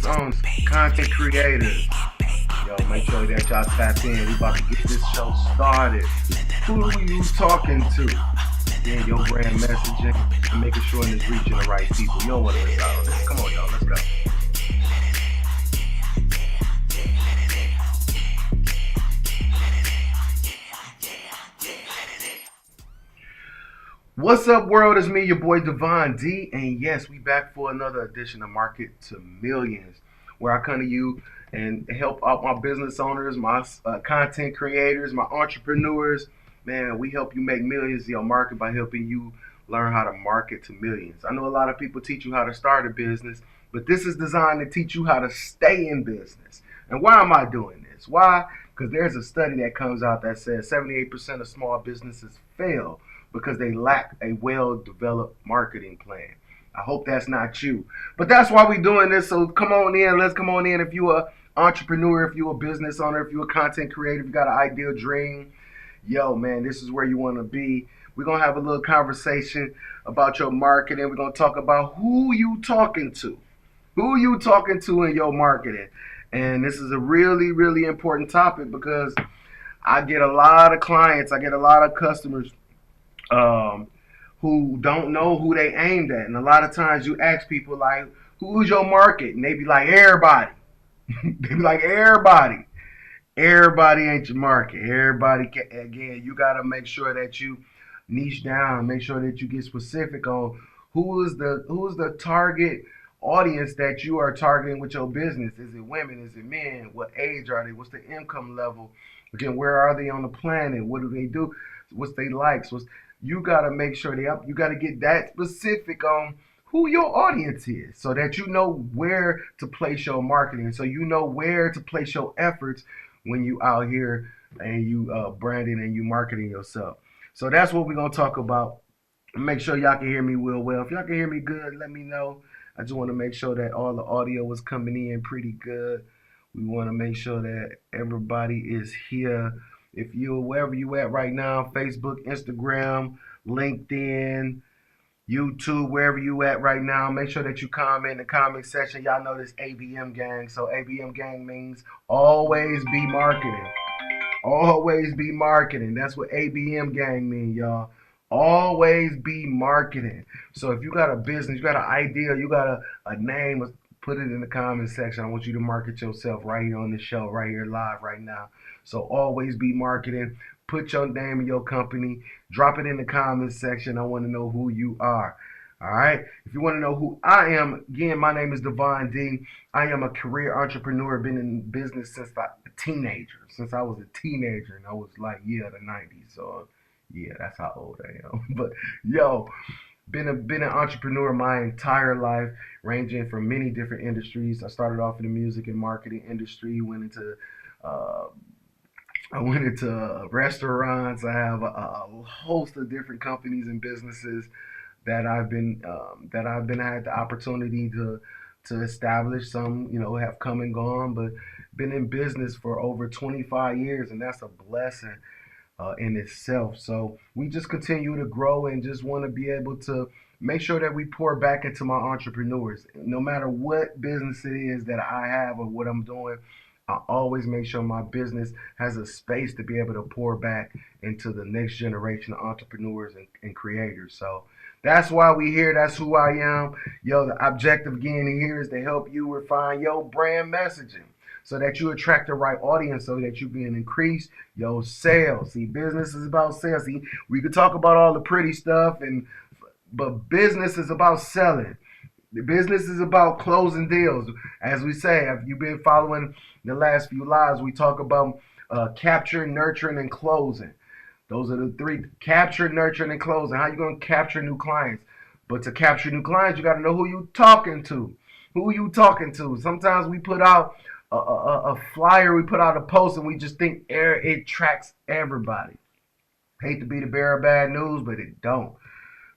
business owners, content creators. Yo, make sure that y'all tap in. We about to get this show started. Who are you talking to? Then your brand messaging and making sure it's reaching the right people. You don't want to miss out on this. Come on, y'all. Let's go. What's up, world? It's me, your boy Devon D, and yes, we back for another edition of Market to Millions, where I come to you and help out my business owners, my content creators, my entrepreneurs. Man, we help you make millions in your market by helping you learn how to market to millions. I know a lot of people teach you how to start a business, but this is designed to teach you how to stay in business. And why am I doing this? Why? Because there's a study that comes out that says 78% of small businesses fail because they lack a well-developed marketing plan. I hope that's not you. But that's why we're doing this. So come on in. Let's come on in. If you're an entrepreneur, if you're a business owner, if you're a content creator, if you got an ideal dream, yo, man, this is where you want to be. We're going to have a little conversation about your marketing. We're going to talk about who you talking to. Who you talking to in your marketing. And this is a really, really important topic because I get a lot of clients, I get a lot of customers who don't know who they aimed at. And a lot of times you ask people like, who's your market? And they be like, everybody. They be like, everybody. Everybody ain't your market. Everybody, again, you got to make sure that you niche down, make sure that you get specific on who is the target audience that you are targeting with your business. Is it women? Is it men? What age are they? What's the income level? Again, where are they on the planet? What do they do? What's they likes? You got to make sure you got to get that specific on who your audience is so that you know where to place your marketing, so you know where to place your efforts when you out here and you branding and you marketing yourself. So that's what we're going to talk about. Make sure y'all can hear me well. If y'all can hear me good, let me know. I just want to make sure that all the audio is coming in pretty good. We want to make sure that everybody is here. If you're wherever you at right now, Facebook, Instagram, LinkedIn, YouTube, wherever you at right now, make sure that you comment in the comment section. Y'all know this ABM gang. So ABM gang means always be marketing. Always be marketing. That's what ABM gang mean, y'all. Always be marketing. So if you got a business, you got an idea, you got a name, put it in the comment section. I want you to market yourself right here on the show, right here live right now. So always be marketing. Put your name in your company. Drop it in the comment section. I want to know who you are. All right. If you want to know who I am, again, my name is Devon D. I am a career entrepreneur. Been in business since a teenager. Since I was a teenager, and I was like, the 90s. So yeah, that's how old I am. But yo, been an entrepreneur my entire life, ranging from many different industries. I started off in the music and marketing industry, uh, I went into restaurants. I have a host of different companies and businesses I had the opportunity to establish. Some have come and gone, but been in business for over 25 years, and that's a blessing in itself. So we just continue to grow and just want to be able to make sure that we pour back into my entrepreneurs. No matter what business it is that I have or what I'm doing, I always make sure my business has a space to be able to pour back into the next generation of entrepreneurs and creators. So that's why we here. That's who I am. Yo, the objective again here is to help you refine your brand messaging so that you attract the right audience so that you can increase your sales. See, business is about sales. See, we could talk about all the pretty stuff, but business is about selling. The business is about closing deals. As we say, if you've been following the last few lives, we talk about capturing, nurturing, and closing. Those are the three: capture, nurturing, and closing. How you going to capture new clients? But to capture new clients, you got to know who you talking to. Who you talking to? Sometimes we put out a flyer, we put out a post, and we just think it tracks everybody. Hate to be the bearer of bad news, but it don't.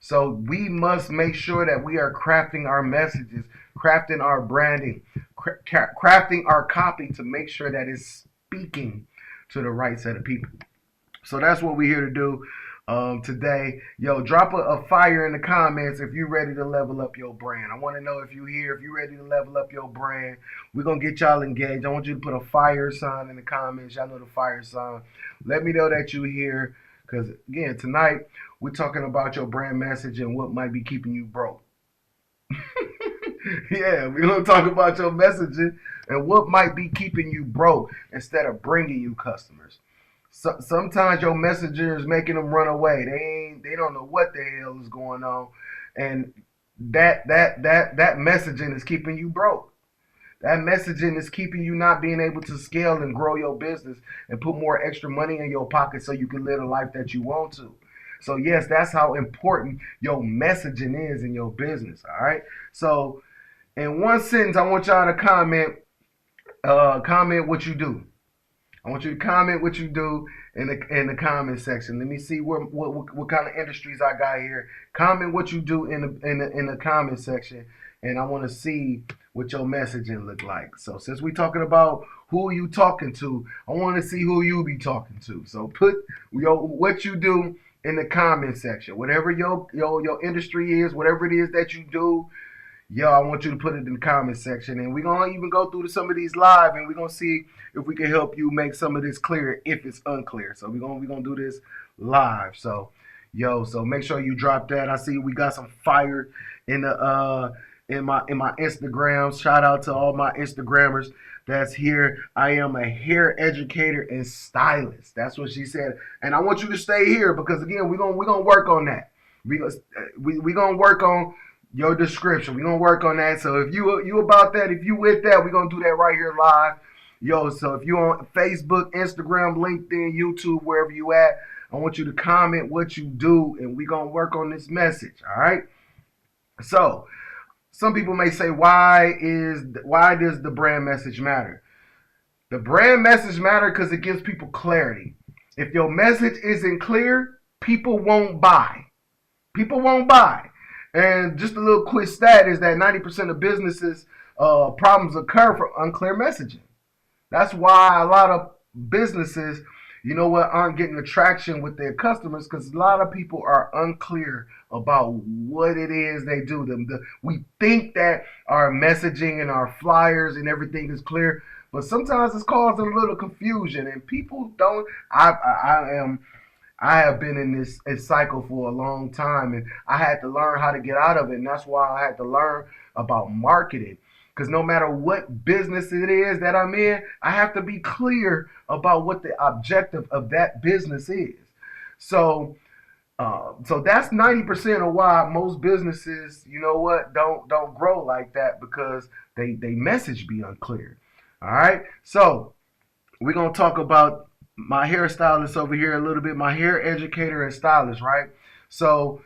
So we must make sure that we are crafting our messages, crafting our branding, crafting our copy to make sure that it's speaking to the right set of people. So that's what we're here to do. today. Yo, drop a fire in the comments if you're ready to level up your brand. I want to know if you're here, if you're ready to level up your brand. We're going to get y'all engaged. I want you to put a fire sign in the comments. Y'all know the fire sign. Let me know that you're here because, again, tonight we're talking about your brand message and what might be keeping you broke. Yeah, we're going to talk about your messaging and what might be keeping you broke instead of bringing you customers. So, sometimes your messenger is making them run away. They don't know what the hell is going on, and that messaging is keeping you broke. That messaging is keeping you not being able to scale and grow your business and put more extra money in your pocket so you can live the life that you want to. So yes, that's how important your messaging is in your business. All right. So in one sentence, I want y'all to comment what you do. I want you to comment what you do in the comment section. Let me see what kind of industries I got here. Comment what you do in the comment section, and I want to see what your messaging look like. So since we talking about who you talking to, I want to see who you be talking to. So put what you do in the comment section. Whatever your industry is, whatever it is that you do. Yo, I want you to put it in the comment section, and we're going to even go through some of these live, and we're going to see if we can help you make some of this clear if it's unclear. So we're gonna do this live. So, so make sure you drop that. I see we got some fire in the in my Instagram. Shout out to all my Instagrammers that's here. I am a hair educator and stylist. That's what she said, and I want you to stay here because again, we're gonna work on that. We gonna work on your description. We're gonna work on that. So if you about that, if you with that, we're gonna do that right here live. So if you on Facebook, Instagram, LinkedIn, YouTube, wherever you at, I want you to comment what you do and we're gonna work on this message. All right. So some people may say, why does the brand message matter? The brand message matter because it gives people clarity. If your message isn't clear, people won't buy. People won't buy. And just a little quick stat is that 90% of businesses problems occur from unclear messaging. That's why a lot of businesses, aren't getting the traction with their customers because a lot of people are unclear about what it is they do. We think that our messaging and our flyers and everything is clear, but sometimes it's causing a little confusion and people don't. I have been in this cycle for a long time and I had to learn how to get out of it. And that's why I had to learn about marketing. Because no matter what business it is that I'm in, I have to be clear about what the objective of that business is. So that's 90% of why most businesses, don't grow like that because they message be unclear. All right. So we're gonna talk about my hairstylist over here a little bit, my hair educator and stylist, right? So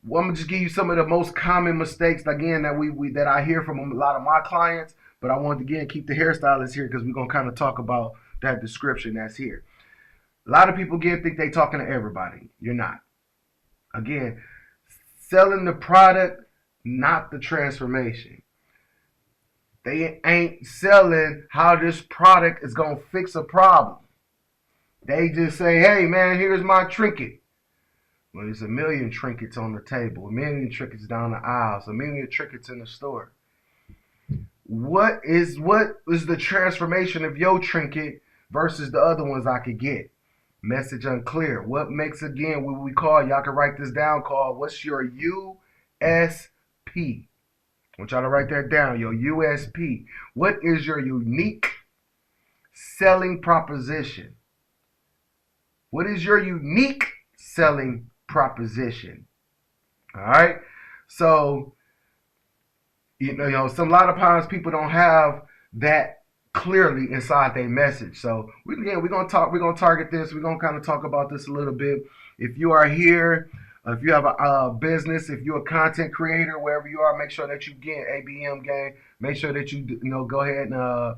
I'm gonna just give you some of the most common mistakes again that I hear from a lot of my clients, but I want to again keep the hairstylist here because we're gonna kind of talk about that description that's here. A lot of people think they talking to everybody. You're not. Again, selling the product, not the transformation. They ain't selling how this product is gonna fix a problem. They just say, hey man, here's my trinket. Well, there's a million trinkets on the table, a million trinkets down the aisles, a million trinkets in the store. What is the transformation of your trinket versus the other ones I could get? Message unclear. What makes, again, what we call, y'all can write this down, what's your USP? I want y'all to write that down, your USP. What is your unique selling proposition? What is your unique selling proposition? All right. So, a lot of times people don't have that clearly inside their message. So we're gonna target this. We're gonna kind of talk about this a little bit. If you are here, if you have a business, if you're a content creator, wherever you are, make sure that you get ABM game. Make sure that you go ahead and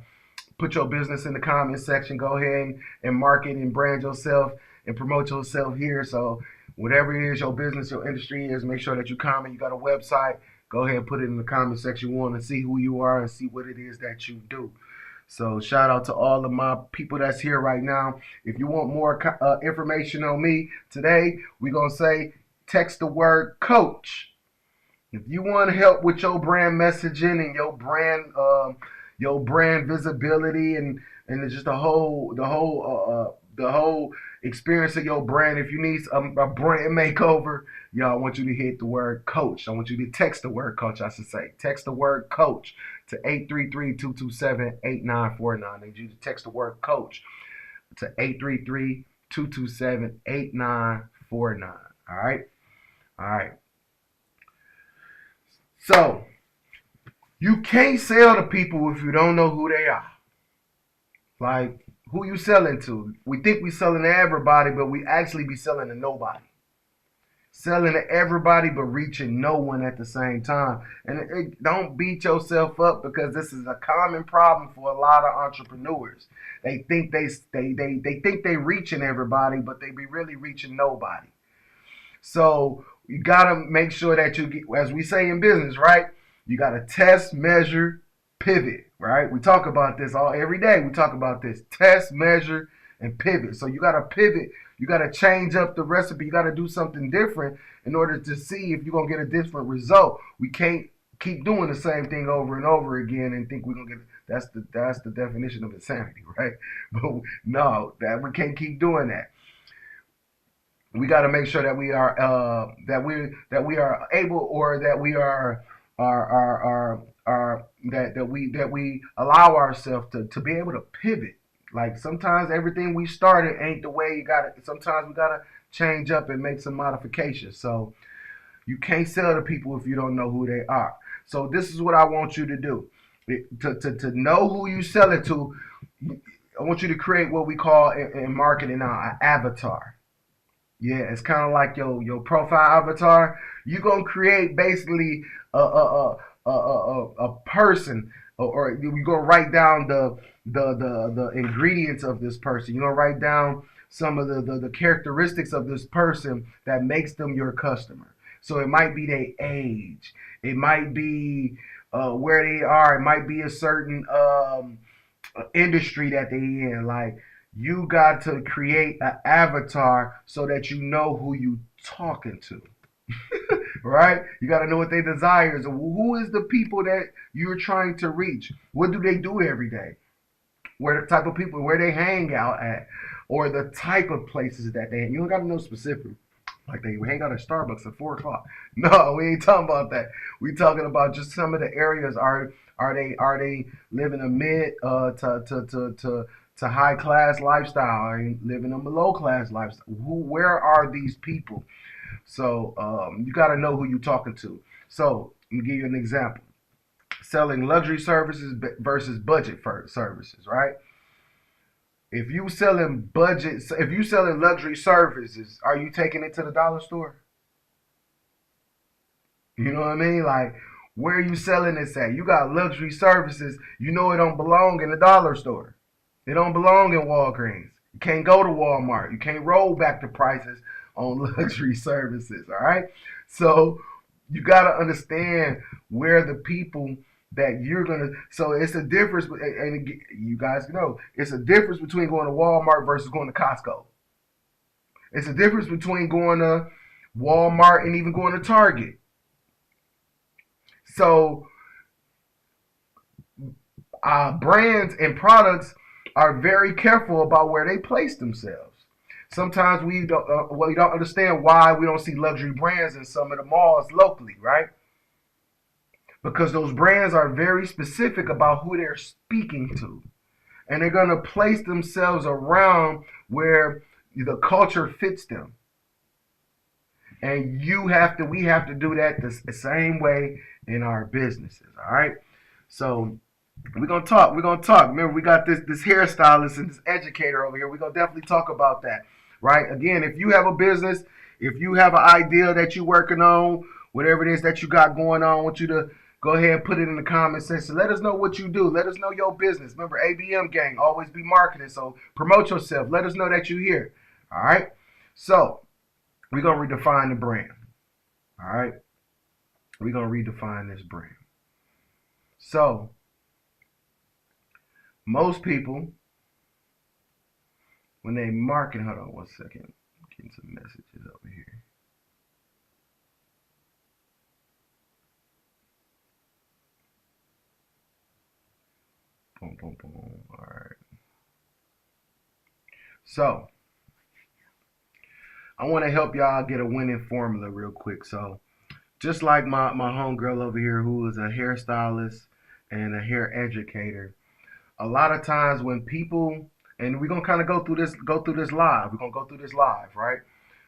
put your business in the comment section. Go ahead and market and brand yourself and promote yourself here. So whatever it is your business, your industry is, make sure that you comment. You got a website, go ahead and put it in the comment section. We want to see who you are and see what it is that you do. So shout out to all of my people that's here right now. If you want more information on me today, we're going to say text the word coach. If you want help with your brand messaging and your brand visibility and it's just the whole experience of your brand. If you need a brand makeover, y'all, I want you to hit the word coach. I want you to text the word coach, I should say. Text the word coach to 833-227-8949. I need you to text the word coach to 833-227-8949. All right? All right. So, you can't sell to people if you don't know who they are. Like, who you selling to? We think we selling to everybody, but we actually be selling to nobody. Selling to everybody, but reaching no one at the same time. And don't beat yourself up because this is a common problem for a lot of entrepreneurs. They think they think they reaching everybody, but they be really reaching nobody. So you gotta make sure that you get, as we say in business, right? You gotta test, measure, pivot, right? We talk about this every day. We talk about this: test, measure, and pivot. So you gotta pivot. You gotta change up the recipe. You gotta do something different in order to see if you're gonna get a different result. We can't keep doing the same thing over and over again and think we're gonna get. That's the definition of insanity, right? But no, that we can't keep doing that. We got to make sure that we are able, or that we that we allow ourselves to be able to pivot. Like sometimes everything we started ain't the way you got it. Sometimes we got to change up and make some modifications. So you can't sell to people if you don't know who they are. So this is what I want you to do. To know who you sell it to, I want you to create what we call in marketing now an avatar. Yeah, it's kind of like your profile avatar. You're gonna create basically a person, or you're gonna write down the ingredients of this person. You're gonna write down some of the characteristics of this person that makes them your customer. So it might be their age, it might be where they are, it might be a certain industry that they in. Like, you got to create an avatar so that you know who you talking to. Right? You got to know what their desires are. Who is the people that you're trying to reach? What do they do every day? Where the type of people, where they hang out at, or the type of places that they. You don't got to know specific. Like they hang out at Starbucks at 4 o'clock. No, we ain't talking about that. We talking about just some of the areas. Are they living a mid to high class lifestyle? Are they living a low class lifestyle? Where are these people? So you got to know who you're talking to. So let me give you an example. Selling luxury services versus budget services, right? If you selling luxury services, are you taking it to the dollar store? You know what I mean? Like, where are you selling this at? You got luxury services. You know it don't belong in the dollar store. It don't belong in Walgreens. You can't go to Walmart. You can't roll back the prices on luxury services. All right. So you got to understand where the people that you're gonna. So it's a difference, and you guys know it's a difference between going to Walmart versus going to Costco. It's a difference between going to Walmart and even going to Target. So brands and products are very careful about where they place themselves. Sometimes we don't understand why we don't see luxury brands in some of the malls locally, right? Because those brands are very specific about who they're speaking to. And they're going to place themselves around where the culture fits them. And we have to do that the same way in our businesses, all right? So we're gonna talk. Remember, we got this hairstylist and this educator over here. We're gonna definitely talk about that, right? Again, if you have a business, if you have an idea that you're working on, whatever it is that you got going on, I want you to go ahead and put it in the comment section. Let us know what you do. Let us know your business. Remember, ABM gang, always be marketing. So promote yourself. Let us know that you're here. All right. So we're gonna redefine the brand. All right. We're gonna redefine this brand. So Most people, when they market, hold on 1 second, I'm getting some messages over here. Boom, boom, boom. All right. So I want to help y'all get a winning formula real quick. So just like my homegirl over here who is a hairstylist and a hair educator, a lot of times when people, and we're gonna kind of go through this live. We're gonna go through this live, right?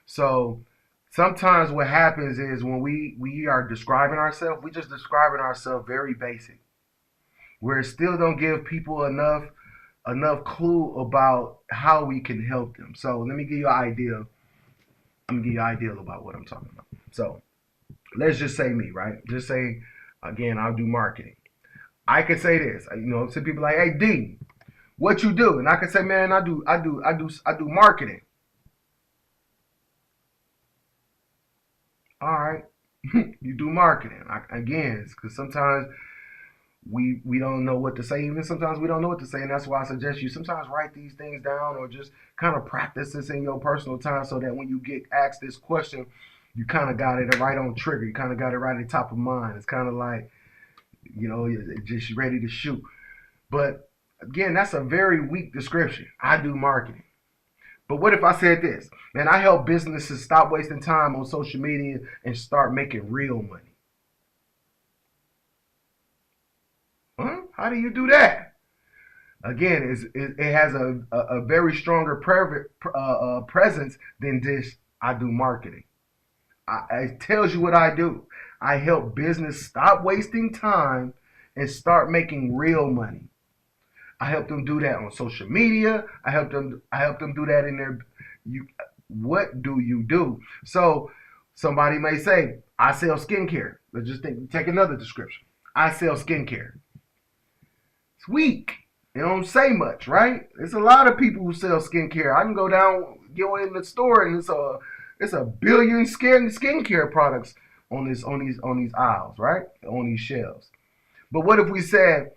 So sometimes what happens is when we are describing ourselves, we just describing ourselves very basic, where it still don't give people enough clue about how we can help them. So let me give you an idea. Let me give you an idea about what I'm talking about. So let's just say me, right? Just say again, I'll do marketing. I could say this, some people like, hey D, what you do? And I could say, man, I do marketing. All right, you do marketing. Again, because sometimes we don't know what to say. Even sometimes we don't know what to say, and that's why I suggest you sometimes write these things down or just kind of practice this in your personal time, so that when you get asked this question, you kind of got it right on trigger. You kind of got it right at the top of mind. It's kind of like just ready to shoot. But again, that's a very weak description. I do marketing. But what if I said this? Man, I help businesses stop wasting time on social media and start making real money. Huh? How do you do that? Again, it has a very stronger presence than this. I do marketing. It tells you what I do. I help business stop wasting time and start making real money. I help them do that on social media. I help them do that in their you what do you do? So somebody may say, I sell skincare. Let's just take another description. I sell skincare. It's weak. It don't say much, right? There's a lot of people who sell skincare. I can go in the store, and it's a billion skincare products on these aisles, right? On these shelves. But what if we said,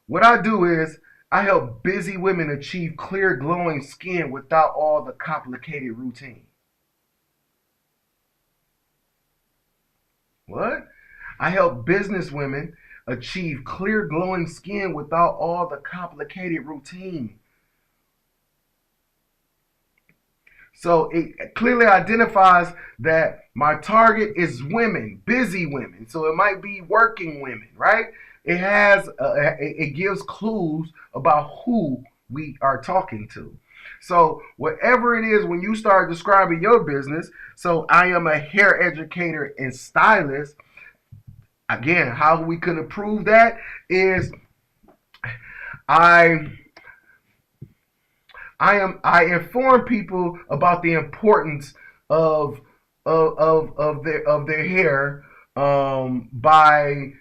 what I do is I help busy women achieve clear, glowing skin without all the complicated routine. What? I help business women achieve clear, glowing skin without all the complicated routine. So it clearly identifies that my target is women, busy women. So it might be working women, right? It gives clues about who we are talking to. So whatever it is, when you start describing your business, so I am a hair educator and stylist. Again, how we can improve that is I inform people about the importance of their hair by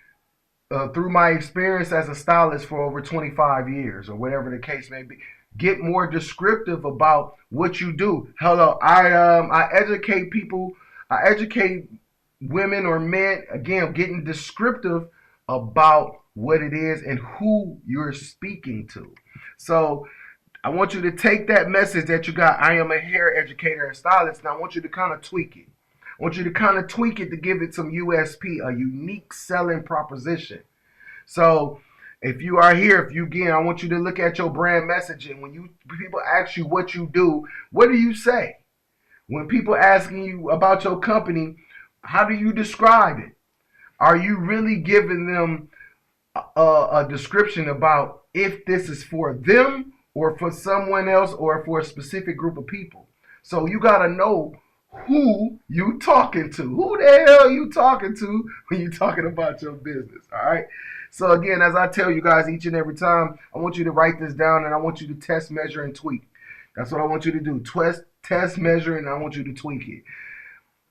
through my experience as a stylist for over 25 years or whatever the case may be. Get more descriptive about what you do. Hello, I educate people. I educate women or men. Again, getting descriptive about what it is and who you're speaking to. So I want you to take that message that you got. I am a hair educator and stylist, and I want you to kind of tweak it. I want you to kind of tweak it to give it some USP, a unique selling proposition. So if you are here, I want you to look at your brand messaging. When people ask you what you do, what do you say? When people asking you about your company, how do you describe it? Are you really giving them a description about if this is for them or for someone else or for a specific group of people? So you got to know who you talking to. Who the hell you talking to when you're talking about your business, all right? So again, as I tell you guys each and every time, I want you to write this down and I want you to test, measure, and tweak. That's what I want you to do. Test, measure, and I want you to tweak it.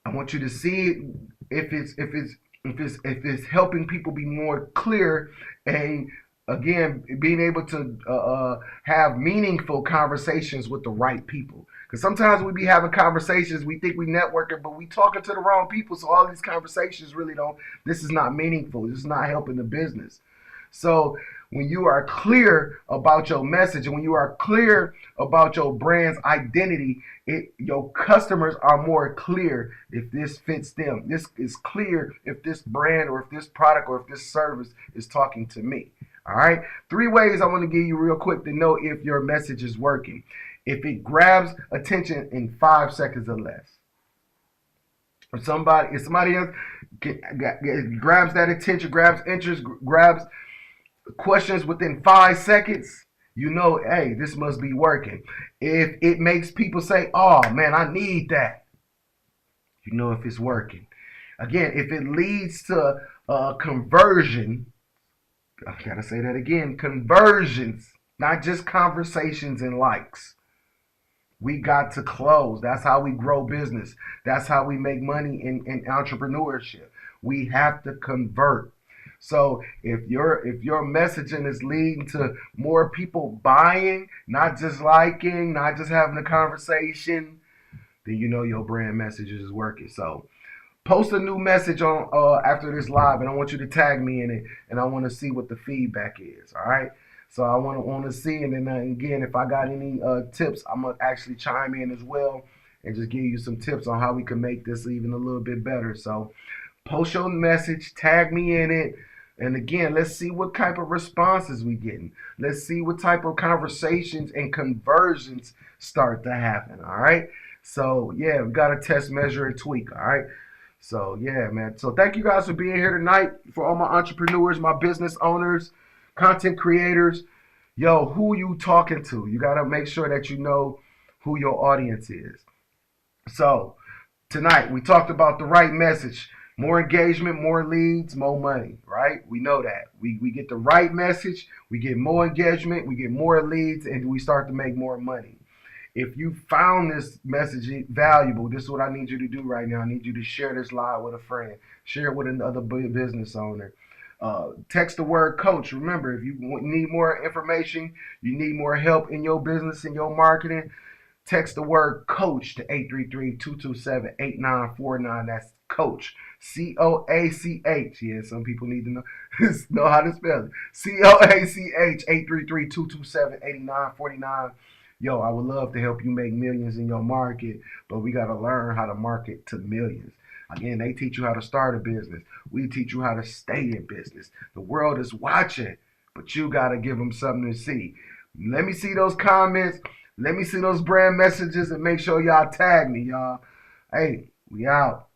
I want you to see if it's helping people be more clear and again being able to have meaningful conversations with the right people. Because sometimes we be having conversations, we think we networking, but we talking to the wrong people. So all these conversations really don't. This is not meaningful. This is not helping the business. So When you are clear about your message and when you are clear about your brand's identity, your customers are more clear if this fits them. This is clear if this brand or if this product or if this service is talking to me. All right. 3 ways I want to give you real quick to know if your message is working. If it grabs attention in 5 seconds or less. If somebody else grabs that attention, grabs interest, grabs questions within 5 seconds, you know, hey, this must be working. If it makes people say, oh man, I need that, you know if it's working. Again, if it leads to conversion, I gotta say that again, conversions, not just conversations and likes. We got to close. That's how we grow business. That's how we make money in entrepreneurship. We have to convert. So if your messaging is leading to more people buying, not just liking, not just having a conversation, then you know your brand message is working. So post a new message on after this live, and I want you to tag me in it, and I want to see what the feedback is. All right. So I want to see, and then again, if I got any tips, I'm gonna actually chime in as well, and just give you some tips on how we can make this even a little bit better. So post your message, tag me in it, and again, let's see what type of responses we getting. Let's see what type of conversations and conversions start to happen. All right. So yeah, we got to test, measure, and tweak. All right. So yeah, man. So thank you guys for being here tonight. For all my entrepreneurs, my business owners, content creators, yo, who you talking to? You got to make sure that you know who your audience is. So tonight we talked about the right message. More engagement, more leads, more money, right? We know that. We get the right message, we get more engagement, we get more leads, and we start to make more money. If you found this message valuable, this is what I need you to do right now. I need you to share this live with a friend. Share it with another business owner. Text the word coach. Remember, if you need more information, you need more help in your business and your marketing, text the word coach to 833-227-8949. That's coach. COACH. Yeah, some people need to know how to spell it. COACH 833-227-8949. Yo, I would love to help you make millions in your market, but we got to learn how to market to millions. Again, they teach you how to start a business. We teach you how to stay in business. The world is watching, but you got to give them something to see. Let me see those comments. Let me see those brand messages, and make sure y'all tag me, y'all. Hey, we out.